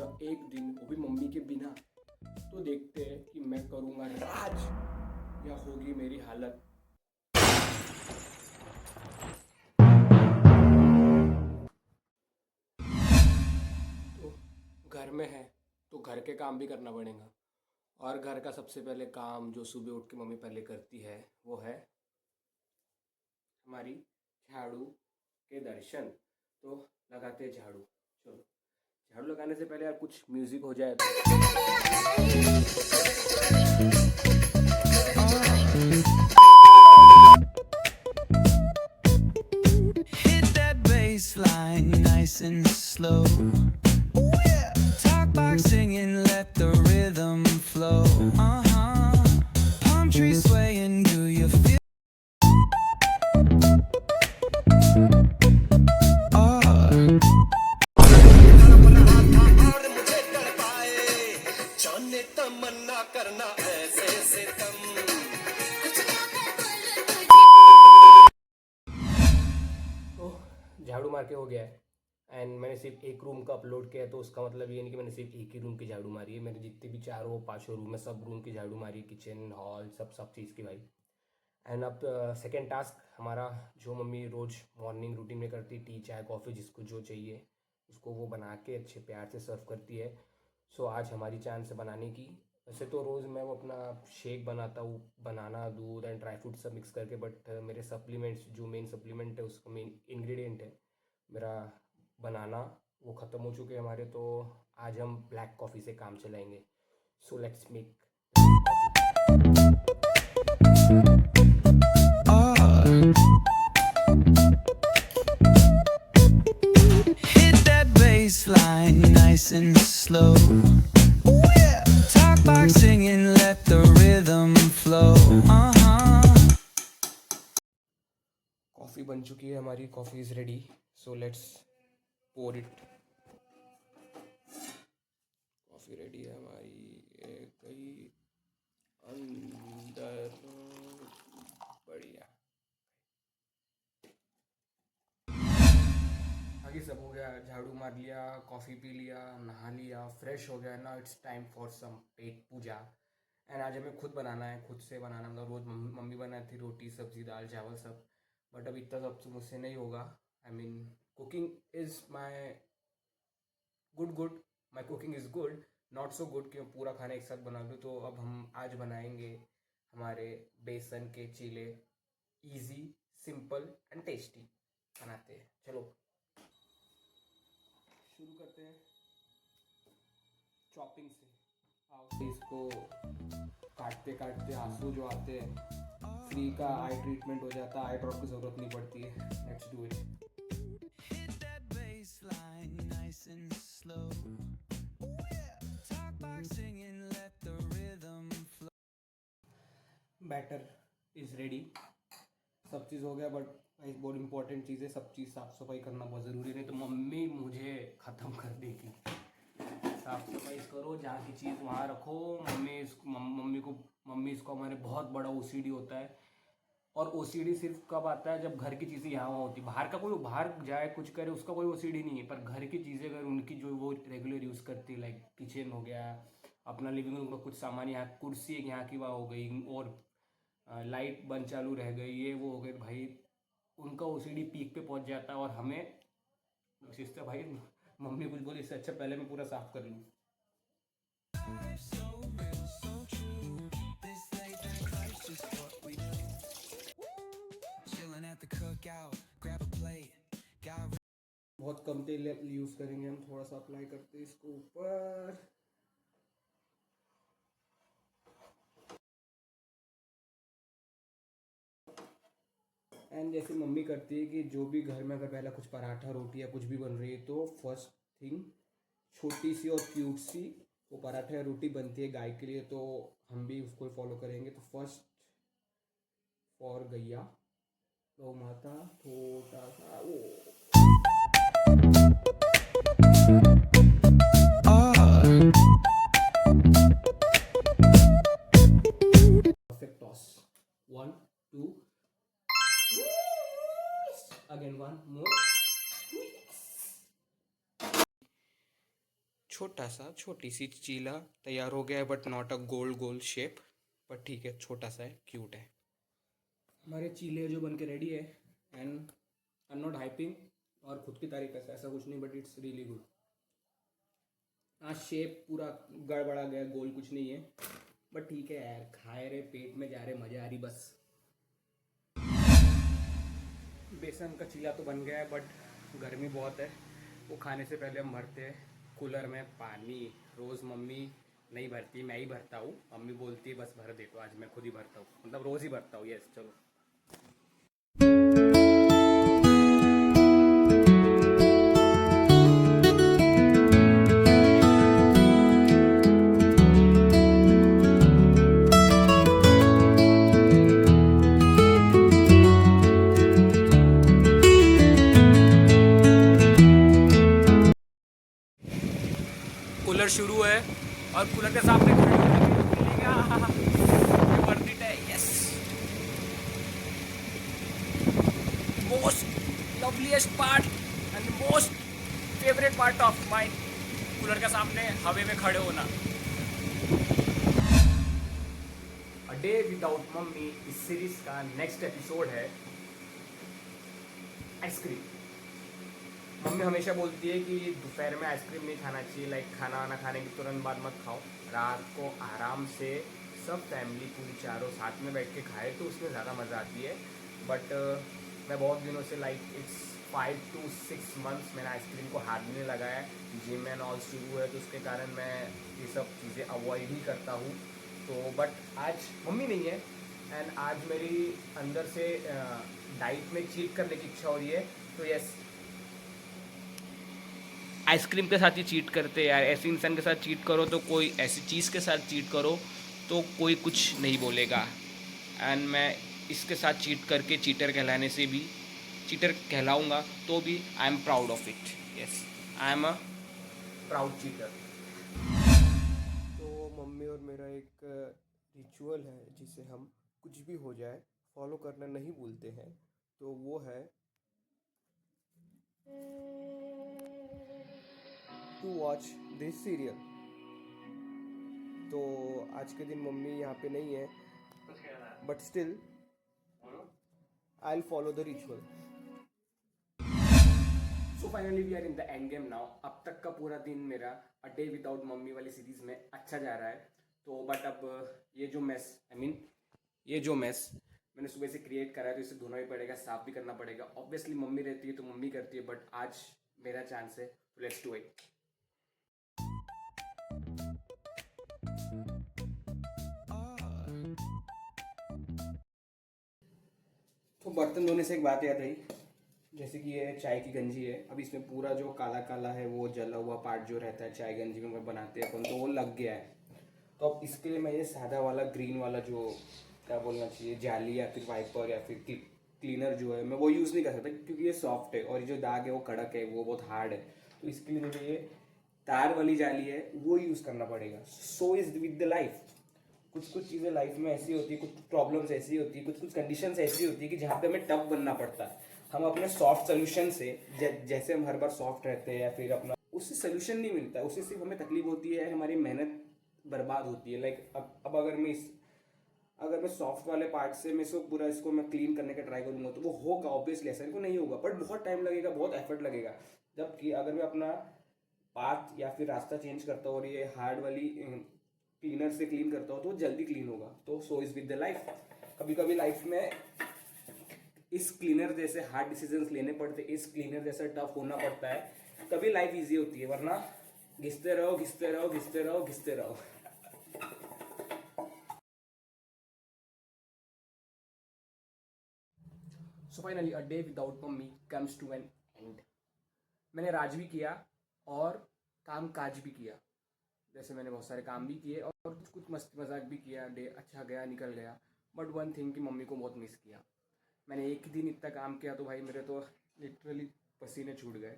एक दिन, वो भी मम्मी के बिना। तो देखते हैं कि मैं करूँगा राज या होगी मेरी हालत। तो घर में है तो घर के काम भी करना पड़ेगा। और घर का सबसे पहले काम जो सुबह उठ के मम्मी पहले करती है वो है हमारी झाड़ू के दर्शन। तो लगाते हैं झाड़ू। चलो, झाड़ू लगाने से पहले यार कुछ म्यूजिक हो जाए Hit that bass line nice and slow. Talk box singing, let the rhythm flow. Palm trees swaying, do you feel? Oh. तमन्ना करना ऐसे सितम। तो झाड़ू मार के हो गया है। एंड मैंने सिर्फ एक रूम का अपलोड किया है, तो उसका मतलब ये नहीं कि मैंने सिर्फ एक ही रूम की झाड़ू मारी है। मेरे जितने भी चारों पाँचों रूम है सब रूम की झाड़ू मारी है, किचन हॉल सब सब चीज़ की भाई। एंड अब सेकेंड टास्क हमारा, जो मम्मी रोज़ मॉर्निंग रूटीन में करती, टी चाय कॉफ़ी जिसको जो चाहिए उसको वो बना के अच्छे प्यार से सर्व करती है। सो आज हमारी चांस है बनाने की। वैसे तो रोज़ मैं वो अपना शेक बनाता हूँ, बनाना दूध एंड ड्राई फ्रूट सब मिक्स करके, बट मेरे सप्लीमेंट्स जो मेन सप्लीमेंट है उसका मेन इंग्रेडिएंट है मेरा बनाना, वो ख़त्म हो चुके हैं हमारे। तो आज हम ब्लैक कॉफ़ी से काम चलाएंगे। So let's make Hit that bass line nice and slow. Talk box singing, let the rhythm flow. Coffee बन चुकी है हमारी, coffee is ready. So let's pour it. Coffee ready है हमारी, ये गई अंदर, बढ़िया। आगे सब हो गया, झाड़ू मार लिया, कॉफ़ी पी लिया, नहा लिया, फ्रेश हो गया ना। It's time for some pet puja. And आज हमें खुद बनाना है, खुद से बनाना मतलब रोज़ मम्मी बनाई थी रोटी सब्ज़ी दाल चावल सब, बट अब इतना सब तो मुझसे नहीं होगा। I mean cooking is my good, my cooking is good, not so good कि मैं पूरा खाना एक साथ बना लूँ। तो अब हम आज बनाएंगे हमारे बेसन के चीले। इजी, सिंपल एंड टेस्टी बनाते हैं। चलो शुरू करते हैं चॉपिंग से। आओ इसको काटते काटते आंसू जो आते हैं, फ्री का आई ट्रीटमेंट हो जाता है, आई ड्रॉप की ज़रूरत नहीं पड़ती है। Let's do it. Hit that bass line nice and slow. Talk box singing, let the rhythm flow. Batter is ready, सब चीज़ हो गया, बट एक बहुत इंपॉर्टेंट चीज़ है, सब चीज़ साफ़ सफाई करना बहुत ज़रूरी है, नहीं तो मम्मी मुझे ख़त्म कर देगी। साफ़ सफाई करो, जहाँ की चीज़ वहाँ रखो। मम्मी इसको हमारे बहुत बड़ा ओसीडी होता है। और ओसीडी सिर्फ कब आता है, जब घर की चीज़ें यहाँ वहाँ होती है। बाहर का कोई बाहर जाए कुछ करे उसका कोई ओसीडी नहीं है, पर घर की चीज़ें अगर उनकी जो वो रेगुलर यूज़ करती है, लाइक किचन हो गया, अपना लिविंग रूम का कुछ सामान, यहाँ कुर्सी एक यहाँ की वहाँ हो गई, और लाइट बंद चालू रह गई, ये वो हो गई, भाई उनका ओसीडी पीक पे पहुंच जाता है। और हमें सिस्टर भाई, मम्मी कुछ बोली इससे अच्छा पहले मैं पूरा साफ कर लूँ। So real, so true. This late night life's just what we do. Chilling at the cookout, grab a plate. Got बहुत कम तेल यूज़ करेंगे हम, थोड़ा सा अप्लाई करते हैं इसको ऊपर। एंड जैसे मम्मी करती है कि जो भी घर में अगर पहले कुछ पराठा रोटी या कुछ भी बन रही है, तो फर्स्ट थिंग छोटी सी और क्यूट सी वो पराठा या रोटी बनती है गाय के लिए, तो हम भी उसको फॉलो करेंगे। तो फर्स्ट फॉर गैया गौ माता, छोटा सा वो परफेक्ट टॉस। 1 2 अगेन 1 मोर। छोटी सी चीला तैयार हो गया है, but not a goal shape, but ठीक है, छोटा सा है, क्यूट है। हमारे चीले जो बन के रेडी है, and I am not hyping और खुद की तारीफ ऐसा कुछ नहीं, बट इट्स रियली गुड। हाँ, शेप पूरा गड़बड़ा गया, गोल कुछ नहीं है, बट ठीक है यार, खाए रहे, पेट में जा रहे, मजा आ रही बस। बेसन का चीला तो बन गया है, बट गर्मी बहुत है, वो खाने से पहले हम भरते हैं कूलर में पानी। रोज़ मम्मी नहीं भरती, मैं ही भरता हूँ। मम्मी बोलती है बस भर दे, तो आज मैं खुद ही भरता हूँ, मतलब रोज़ ही भरता हूँ। यस, चलो। कूलर शुरू है और कूलर के सामने yes, most loveliest part and most favourite part of my cooler के सामने हवे में खड़े होना। अ डे विदाउट मम्मी इस सीरीज का नेक्स्ट एपिसोड है आइसक्रीम। मम्मी हमेशा बोलती है कि दोपहर में आइसक्रीम नहीं खाना चाहिए, लाइक खाना वाना खाने के तुरंत बाद मत खाओ, रात को आराम से सब फैमिली पूरी चारों साथ में बैठ के खाए तो उसमें ज़्यादा मज़ा आती है। बट मैं बहुत दिनों से, लाइक इट्स 5 to 6 months मैंने आइसक्रीम को हाथ नहीं लगाया है। जिम एंड ऑल शुरू है तो उसके कारण मैं ये सब चीज़ें अवॉइड ही करता हूँ। तो बट आज मम्मी नहीं है, एंड आज मेरी अंदर से डाइट में चीट करने की इच्छा हो रही है। तो यस, आइसक्रीम के साथ ही चीट करते हैं यार। ऐसे इंसान के साथ चीट करो तो कोई, ऐसी चीज़ के साथ चीट करो तो कोई कुछ नहीं बोलेगा। एंड मैं इसके साथ चीट करके चीटर कहलाने से भी, चीटर कहलाऊँगा तो भी I am proud of it. Yes, I am a proud cheater. तो मम्मी और मेरा एक रिचुअल है जिसे हम कुछ भी हो जाए फॉलो करना नहीं भूलते हैं, तो वो है टू वॉच दिस सीरियल। तो आज के दिन मम्मी यहाँ पे नहीं है, but still I will follow the ritual. So finally we are in the end game now. अब तक का पूरा दिन मेरा अ डे विदाउट मम्मी वाली सीरीज में अच्छा जा रहा है। तो बट अब ये जो मेस, ये जो मेस मैंने सुबह से क्रिएट करा है, तो इसे धोना भी पड़ेगा, साफ भी करना पड़ेगा। ऑब्वियसली मम्मी रहती है तो मम्मी करती है, बट आज मेरा चांस है, तो लेट्स डू इट। तो बर्तन धोने से एक बात याद आई, जैसे कि ये चाय की गंजी है, अब इसमें पूरा जो काला काला है, वो जला हुआ पार्ट जो रहता है चाय गंजी में बनाते हैं अपन, तो वो लग गया है। तो अब इसके लिए मैं ये सादा वाला ग्रीन वाला जो, क्या बोलना चाहिए, जाली या फिर वाइपर या फिर क्लीनर जो है, मैं वो यूज़ नहीं कर सकता क्योंकि ये सॉफ्ट है और ये जो दाग है वो कड़क है, वो बहुत हार्ड है। तो इसके लिए मुझे ये तार वाली जाली है वो यूज़ करना पड़ेगा। So is with the life. कुछ कुछ चीज़ें लाइफ में ऐसी होती है, कुछ प्रॉब्लम्स ऐसी होती है, कुछ कुछ कंडीशंस ऐसी होती है कि जहाँ पे हमें टफ बनना पड़ता है। हम अपने सॉफ्ट सोल्यूशन से, जैसे हम हर बार सॉफ्ट रहते हैं या फिर अपना, उससे सोल्यूशन नहीं मिलता है, उससे सिर्फ हमें तकलीफ होती है, हमारी मेहनत बर्बाद होती है। लाइक अब अगर मैं सॉफ्ट वाले पार्ट से मैं इसको पूरा इसको मैं क्लीन करने का ट्राई करूंगा तो वो होगा, ऑब्वियसली ऐसा को नहीं होगा, बट बहुत टाइम लगेगा, बहुत एफर्ट लगेगा। जबकि अगर मैं अपना पाथ या फिर रास्ता चेंज करता हूँ और ये हार्ड वाली क्लीनर से क्लीन करता हूँ तो वो जल्दी क्लीन होगा। तो so is with the life. कभी कभी लाइफ में इस क्लीनर जैसे हार्ड डिसीजंस लेने पड़ते, इस क्लीनर जैसा टफ होना पड़ता है, तभी लाइफ इजी होती है, वरना घिसते रहो घिसते रहो घिसते रहो घिसते रहो। So finally a day without mummy comes to an end. मैंने राज भी किया और काम काज भी किया, जैसे मैंने बहुत सारे काम भी किए और कुछ कुछ मस्ती मजाक भी किया। डे अच्छा गया, निकल गया, बट वन थिंग कि मम्मी को बहुत मिस किया। मैंने एक ही दिन इतना काम किया तो भाई मेरे तो लिटरली पसीने छूट गए।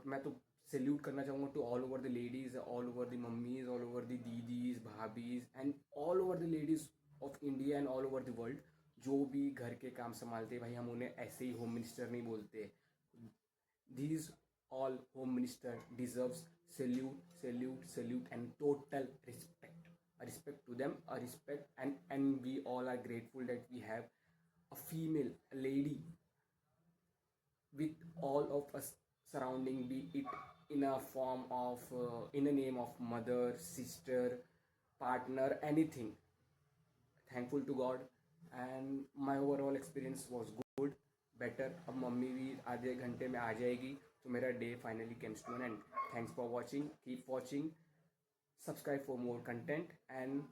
मैं तो सैल्यूट करना चाहूँगा to all over the ladies, all over the mummies, all over the didis, bhabhis and all over the ladies of India and all over the world, जो भी घर के काम संभालते। भाई हम उन्हें ऐसे ही होम मिनिस्टर नहीं बोलते, these all home minister deserves salute and total respect to them, a respect, and we all are grateful that we have a female, a lady with all of us surrounding, be it in a form of in a name of mother, sister, partner, anything. Thankful to God, and my overall experience was good, better. अब mummy भी आधे घंटे में आ जाएगी तो मेरा day finally comes to an end. Thanks for watching. Keep watching. Subscribe for more content and